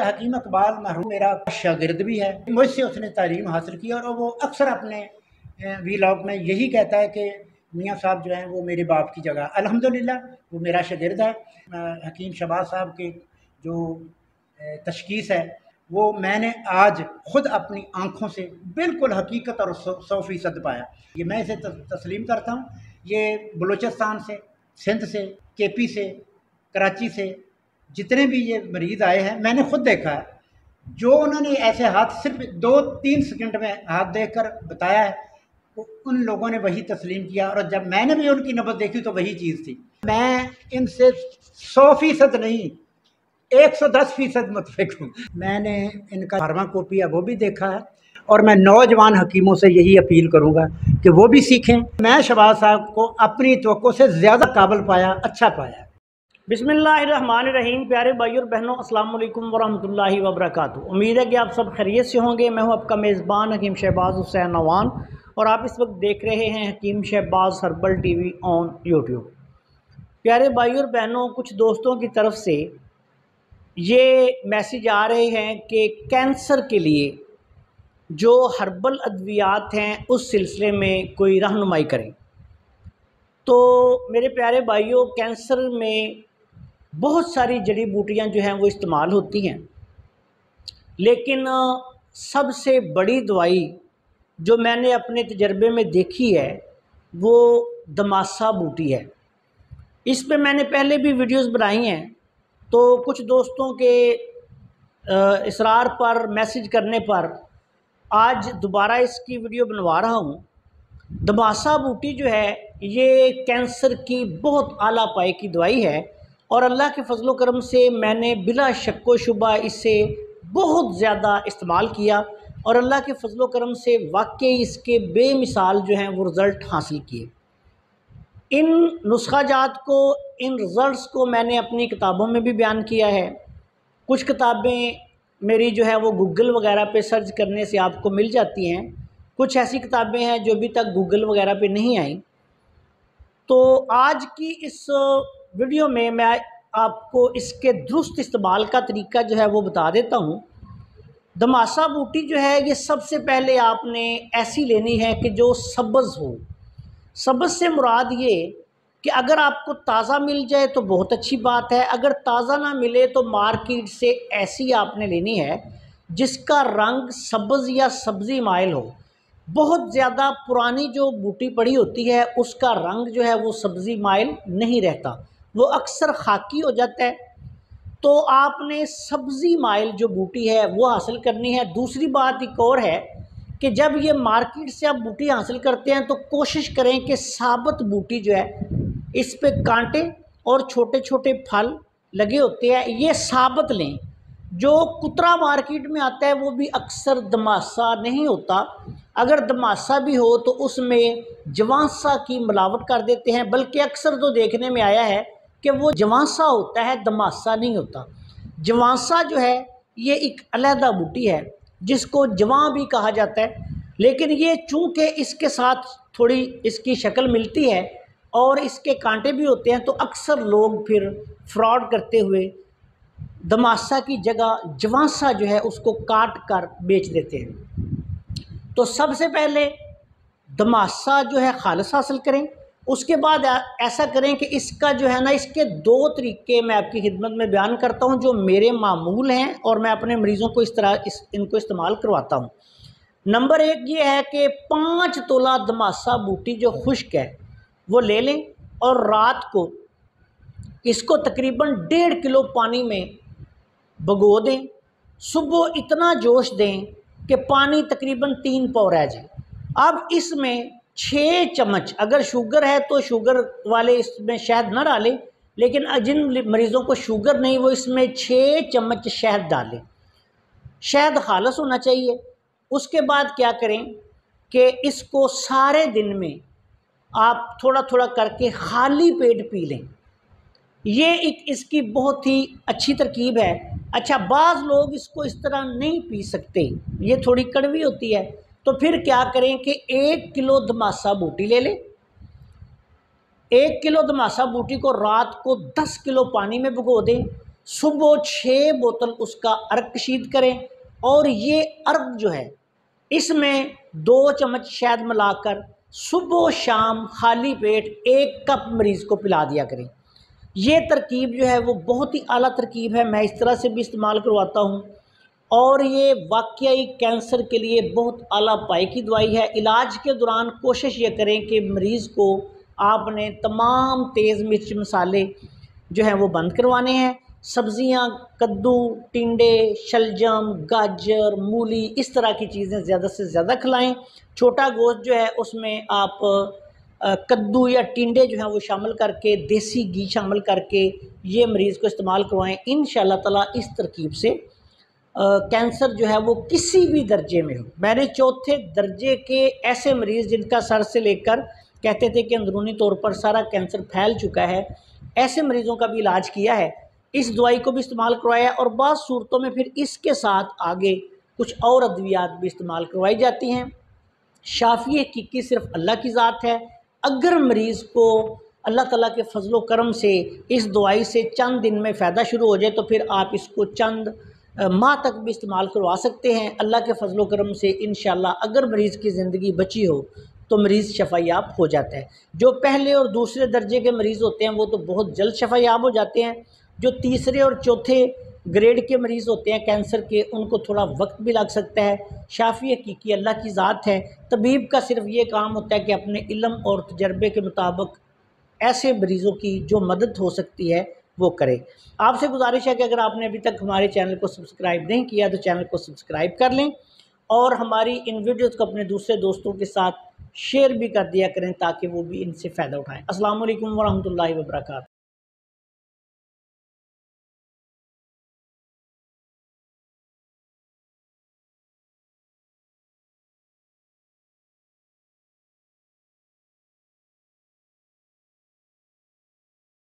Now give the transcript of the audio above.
حکیم اقبال مرحوم میرا شاگرد بھی ہے، مجھ سے اس نے تعلیم حاصل کی اور وہ اکثر اپنے ویلاگ میں یہی کہتا ہے کہ میاں صاحب جو ہیں وہ میرے باپ کی جگہ، الحمدللہ وہ میرا شاگرد ہے۔ حکیم شہباز صاحب کے جو تشخیص ہے وہ میں نے آج خود اپنی آنکھوں سے بالکل حقیقت اور 100% پایا۔ یہ میں اسے تسلیم کرتا ہوں۔ یہ بلوچستان سے، سندھ سے، کے پی سے، کراچی سے جتنے بھی یہ مریض آئے ہیں میں نے خود دیکھا ہے، جو انہوں نے ایسے ہاتھ صرف 2-3 سیکنڈ میں ہاتھ دیکھ کر بتایا ہے، ان لوگوں نے وہی تسلیم کیا، اور جب میں نے بھی ان کی نبض دیکھی تو وہی چیز تھی۔ میں ان سے 100% نہیں 110% متفق ہوں۔ میں نے ان کا فارما کاپی ہے وہ بھی دیکھا ہے، اور میں نوجوان حکیموں سے یہی اپیل کروں گا کہ وہ بھی سیکھیں۔ میں شہباز صاحب کو اپنی توقع سے زیادہ قابل پایا، اچھا پایا۔ بسم اللہ الرحمن الرحیم۔ پیارے بھائی اور بہنوں، السلام علیکم ورحمۃ اللہ وبرکاتہ۔ امید ہے کہ آپ سب خیریت سے ہوں گے۔ میں ہوں آپ کا میزبان حکیم شہباز حسین نوان، اور آپ اس وقت دیکھ رہے ہیں Hakeem Shahbaz herbal TV on آن یوٹیوب۔ پیارے بھائی اور بہنوں، کچھ دوستوں کی طرف سے یہ میسیج آ رہے ہیں کہ کینسر کے لیے جو ہربل ادویات ہیں اس سلسلے میں کوئی رہنمائی کریں۔ تو میرے پیارے بھائیوں، کینسر میں بہت ساری جڑی بوٹیاں جو ہیں وہ استعمال ہوتی ہیں، لیکن سب سے بڑی دوائی جو میں نے اپنے تجربے میں دیکھی ہے وہ دماسا بوٹی ہے۔ اس پہ میں نے پہلے بھی ویڈیوز بنائی ہیں، تو کچھ دوستوں کے اصرار پر، میسیج کرنے پر آج دوبارہ اس کی ویڈیو بنوا رہا ہوں۔ دماسا بوٹی جو ہے یہ کینسر کی بہت اعلیٰ پائے کی دوائی ہے، اور اللہ کے فضل و کرم سے میں نے بلا شک و شبہ اسے بہت زیادہ استعمال کیا، اور اللہ کے فضل و کرم سے واقعی اس کے بے مثال جو ہیں وہ رزلٹ حاصل کیے۔ ان نسخہ جات کو، ان رزلٹس کو میں نے اپنی کتابوں میں بھی بیان کیا ہے۔ کچھ کتابیں میری جو ہے وہ گوگل وغیرہ پہ سرچ کرنے سے آپ کو مل جاتی ہیں، کچھ ایسی کتابیں ہیں جو ابھی تک گوگل وغیرہ پہ نہیں آئیں۔ تو آج کی اس ویڈیو میں آپ کو اس کے درست استعمال کا طریقہ جو ہے وہ بتا دیتا ہوں۔ دماسا بوٹی جو ہے یہ سب سے پہلے آپ نے ایسی لینی ہے کہ جو سبز ہو۔ سبز سے مراد یہ کہ اگر آپ کو تازہ مل جائے تو بہت اچھی بات ہے، اگر تازہ نہ ملے تو مارکیٹ سے ایسی آپ نے لینی ہے جس کا رنگ سبز یا سبزی مائل ہو۔ بہت زیادہ پرانی جو بوٹی پڑی ہوتی ہے اس کا رنگ جو ہے وہ سبزی مائل نہیں رہتا، وہ اکثر خاکی ہو جاتا ہے۔ تو آپ نے سبزی مائل جو بوٹی ہے وہ حاصل کرنی ہے۔ دوسری بات ایک اور ہے کہ جب یہ مارکیٹ سے آپ بوٹی حاصل کرتے ہیں تو کوشش کریں کہ ثابت بوٹی جو ہے اس پہ کانٹے اور چھوٹے چھوٹے پھل لگے ہوتے ہیں، یہ ثابت لیں۔ جو کترا مارکیٹ میں آتا ہے وہ بھی اکثر دماسا نہیں ہوتا، اگر دماسا بھی ہو تو اس میں جوانسا کی ملاوٹ کر دیتے ہیں، بلکہ اکثر تو دیکھنے میں آیا ہے کہ وہ جوانسا ہوتا ہے، دماسا نہیں ہوتا۔ جوانسا جو ہے یہ ایک علیحدہ بوٹی ہے جس کو جوان بھی کہا جاتا ہے، لیکن یہ چونکہ اس کے ساتھ تھوڑی اس کی شکل ملتی ہے اور اس کے کانٹے بھی ہوتے ہیں، تو اکثر لوگ پھر فراڈ کرتے ہوئے دماسا کی جگہ جوانسا جو ہے اس کو کاٹ کر بیچ دیتے ہیں۔ تو سب سے پہلے دماسا جو ہے خالص حاصل کریں، اس کے بعد ایسا کریں کہ اس کا جو ہے نا، اس کے 2 طریقے میں آپ کی خدمت میں بیان کرتا ہوں جو میرے معمول ہیں، اور میں اپنے مریضوں کو اس طرح ان کو استعمال کرواتا ہوں۔ نمبر 1 یہ ہے کہ 5 تولہ دماسا بوٹی جو خشک ہے وہ لے لیں، اور رات کو اس کو تقریباً 1.5 کلو پانی میں بھگو دیں۔ صبح اتنا جوش دیں کہ پانی تقریباً 3 پاؤ رہ جائے۔ اب اس میں 6 چمچ، اگر شوگر ہے تو شوگر والے اس میں شہد نہ ڈالیں، لیکن جن مریضوں کو شوگر نہیں وہ اس میں 6 چمچ شہد ڈالیں۔ شہد خالص ہونا چاہیے۔ اس کے بعد کیا کریں کہ اس کو سارے دن میں آپ تھوڑا تھوڑا کر کے خالی پیٹ پی لیں۔ یہ ایک اس کی بہت ہی اچھی ترکیب ہے۔ اچھا، بعض لوگ اس کو اس طرح نہیں پی سکتے، یہ تھوڑی کڑوی ہوتی ہے، تو پھر کیا کریں کہ 1 کلو دماسا بوٹی لے لیں۔ 1 کلو دماسا بوٹی کو رات کو 10 کلو پانی میں بھگو دیں، صبح 6 بوتل اس کا عرق کشید کریں، اور یہ عرق جو ہے اس میں 2 چمچ شہد ملا کر صبح و شام خالی پیٹ 1 کپ مریض کو پلا دیا کریں۔ یہ ترکیب جو ہے وہ بہت ہی اعلیٰ ترکیب ہے، میں اس طرح سے بھی استعمال کرواتا ہوں، اور یہ واقعی کینسر کے لیے بہت اعلیٰ پائے کی دوائی ہے۔ علاج کے دوران کوشش یہ کریں کہ مریض کو آپ نے تمام تیز مرچ مسالے جو ہیں وہ بند کروانے ہیں۔ سبزیاں، کدو، ٹنڈے، شلجم، گاجر، مولی، اس طرح کی چیزیں زیادہ سے زیادہ کھلائیں۔ چھوٹا گوشت جو ہے اس میں آپ کدو یا ٹنڈے جو ہیں وہ شامل کر کے، دیسی گھی شامل کر کے یہ مریض کو استعمال کروائیں۔ انشاءاللہ تعالیٰ اس ترکیب سے کینسر جو ہے وہ کسی بھی درجے میں ہو، میں نے 4تھے درجے کے ایسے مریض جن کا سر سے لے کر کہتے تھے کہ اندرونی طور پر سارا کینسر پھیل چکا ہے، ایسے مریضوں کا بھی علاج کیا ہے، اس دوائی کو بھی استعمال کروایا، اور بعض صورتوں میں پھر اس کے ساتھ آگے کچھ اور ادویات بھی استعمال کروائی جاتی ہیں۔ شافی حقیقی صرف اللہ کی ذات ہے۔ اگر مریض کو اللہ تعالیٰ کے فضل و کرم سے اس دوائی سے چند دن میں فائدہ شروع ہو جائے تو پھر آپ اس کو چند ماہ تک بھی استعمال کروا سکتے ہیں۔ اللہ کے فضل و کرم سے انشاءاللہ اگر مریض کی زندگی بچی ہو تو مریض شفا یاب ہو جاتا ہے۔ جو پہلے اور دوسرے درجے کے مریض ہوتے ہیں وہ تو بہت جلد شفا یاب ہو جاتے ہیں، جو تیسرے اور چوتھے گریڈ کے مریض ہوتے ہیں کینسر کے، ان کو تھوڑا وقت بھی لگ سکتا ہے۔ شافی حقیقی اللہ کی ذات ہے، طبیب کا صرف یہ کام ہوتا ہے کہ اپنے علم اور تجربے کے مطابق ایسے مریضوں کی جو مدد ہو سکتی ہے وہ کرے۔ آپ سے گزارش ہے کہ اگر آپ نے ابھی تک ہمارے چینل کو سبسکرائب نہیں کیا تو چینل کو سبسکرائب کر لیں، اور ہماری ان ویڈیوز کو اپنے دوسرے دوستوں کے ساتھ شیئر بھی کر دیا کریں تاکہ وہ بھی ان سے فائدہ اٹھائیں۔ السلام علیکم ورحمۃ اللہ وبرکاتہ۔